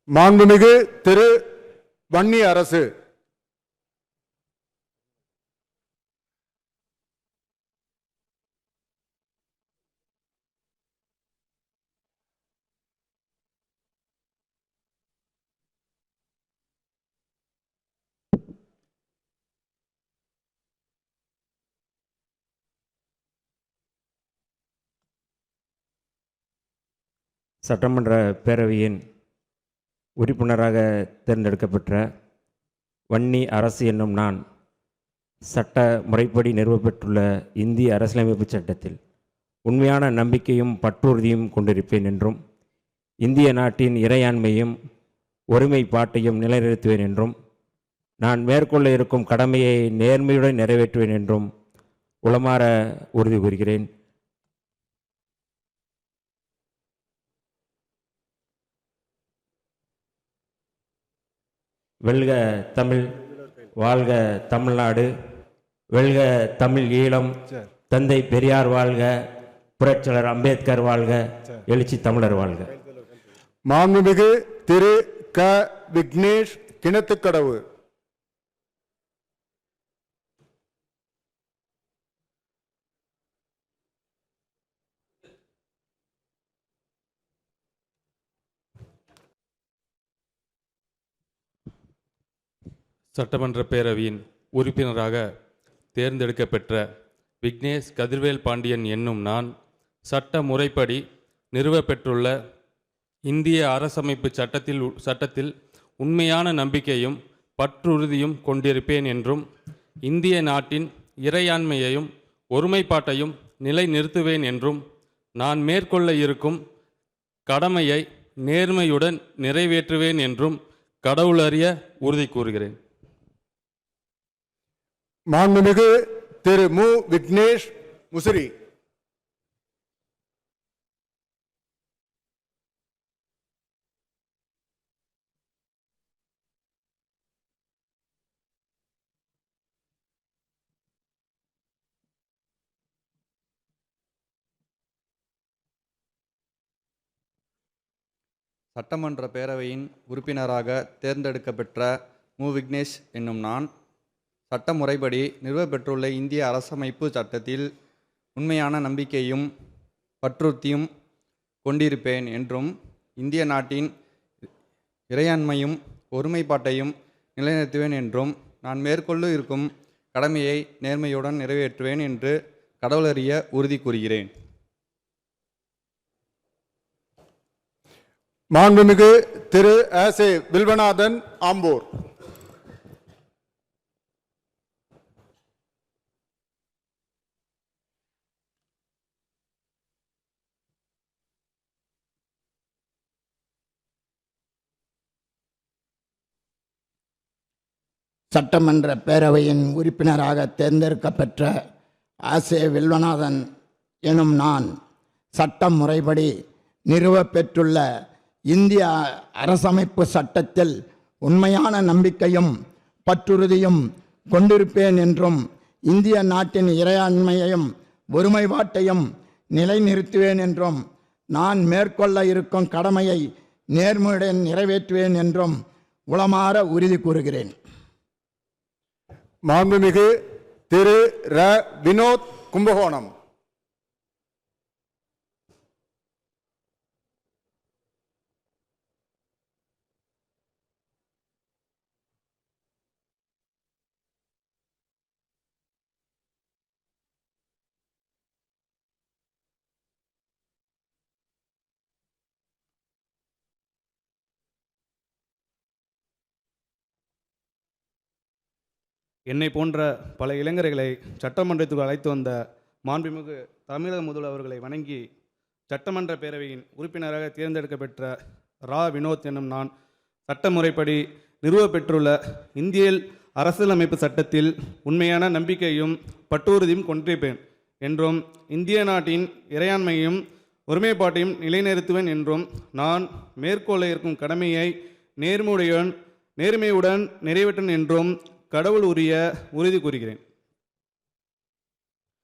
மாண்புமிகு திரு வன்னி அரசு. சட்டமன்ற பேரவையின் உறுப்பினராக தேர்ந்தெடுக்கப்பெற்ற வன்னி அரசு என்னும் நான் சட்ட முறைப்படி நிறுவப்பெற்றுள்ள இந்திய அரசியலமைப்பு சட்டத்தில் உண்மையான நம்பிக்கையும் பற்றுறுதியும் கொண்டிருப்பேன் என்றும் இந்திய நாட்டின் இறையாண்மையும் ஒருமைப்பாட்டையும் நிலைநிறுத்துவேன் என்றும் நான் மேற்கொள்ள இருக்கும் கடமையை நேர்மையுடன் நிறைவேற்றுவேன் என்றும் உளமாற உறுதி கூறுகிறேன். வெல்க தமிழ், வாழ்க தமிழ்நாடு, வெல்க தமிழ் ஈழம், தந்தை பெரியார் வாழ்க, புரட்சியாளர் அம்பேத்கர் வாழ்க, எழுச்சி தமிழர் வாழ்க. மாண்புமிகு திரு க விக்னேஷ் கிணத்துக்கடவு. சட்டமன்ற பேரவையின் உறுப்பினராக தேர்ந்தெடுக்கப்பெற்ற விக்னேஷ் கதிர்வேல் பாண்டியன் என்னும் நான் சட்ட முறைப்படி நிறுவப்பெற்றுள்ள இந்திய அரசமைப்பு சட்டத்தில் உண்மையான நம்பிக்கையும் பற்றுறுதியும் கொண்டிருப்பேன் என்றும் இந்திய நாட்டின் இறையாண்மையையும் ஒருமைப்பாட்டையும் நிலைநிறுத்துவேன் என்றும் நான் மேற்கொள்ள இருக்கும் கடமையை நேர்மையுடன் நிறைவேற்றுவேன் என்றும் கடவுளறிய உறுதி கூறுகிறேன். மாண்புமிகு திரு மு விக்னேஷ் முசிறி. சட்டமன்ற பேரவையின் உறுப்பினராக தேர்ந்தெடுக்கப்பெற்ற மு விக்னேஷ் என்னும் நான் சட்ட முறைப்படி நிறுவப்பெற்றுள்ள இந்திய அரசமைப்பு சட்டத்தில் உண்மையான நம்பிக்கையும் பற்றுறுதியும் கொண்டிருப்பேன் என்றும் இந்திய நாட்டின் இறையாண்மையும் ஒருமைப்பாட்டையும் நிலைநிறுத்துவேன் என்றும் நான் மேற்கொள்ள இருக்கும் கடமையை நேர்மையுடன் நிறைவேற்றுவேன் என்று கடவுளறிய உறுதி கூறுகிறேன். மாண்புமிகு திரு ஆசே வில்வநாதன் ஆம்பூர். சட்டமன்ற பேரவையின் உறுப்பினராக தேர்ந்தெடுக்கப்பெற்ற ஆசே வில்வநாதன் எனும் நான் சட்டம் முறைப்படி நிறுவப்பெற்றுள்ள இந்திய அரசமைப்பு சட்டத்தில் உண்மையான நம்பிக்கையும் பற்றுறுதியும் கொண்டிருப்பேன் என்றும் இந்திய நாட்டின் இறையாண்மையையும் ஒருமைப்பாட்டையும் நிலைநிறுத்துவேன் என்றும் நான் மேற்கொள்ள இருக்கும் கடமையை நேர்மையுடன் நிறைவேற்றுவேன் என்றும் உளமாற உறுதி கூறுகிறேன். மாண்புமிகு திரு ர வினோத் கும்பகோணம். என்னை போன்ற பல இளைஞர்களை சட்டமன்றத்துக்கு அழைத்து வந்த மாண்புமிகு தமிழக முதல்வர் அவர்களை வணங்கி சட்டமன்ற பேரவையின் உறுப்பினராக தேர்ந்தெடுக்கப்பெற்ற ரா வினோத் என்னும் நான் சட்ட முறைப்படி நிறுவப்பெற்றுள்ள இந்திய அரசியலமைப்பு சட்டத்தில் உண்மையான நம்பிக்கையும் பற்றுறுதியும் கொண்டிருப்பேன் என்றும் இந்திய நாட்டின் இறையாண்மையும் ஒருமைப்பாட்டையும் நிலைநிறுத்துவேன் என்றும் நான் மேற்கொள்ள இருக்கும் கடமையை நேர்மையுடன் நிறைவேற்றேன் என்றும் கடவுள் உரிய உறுதி கூறுகிறேன்.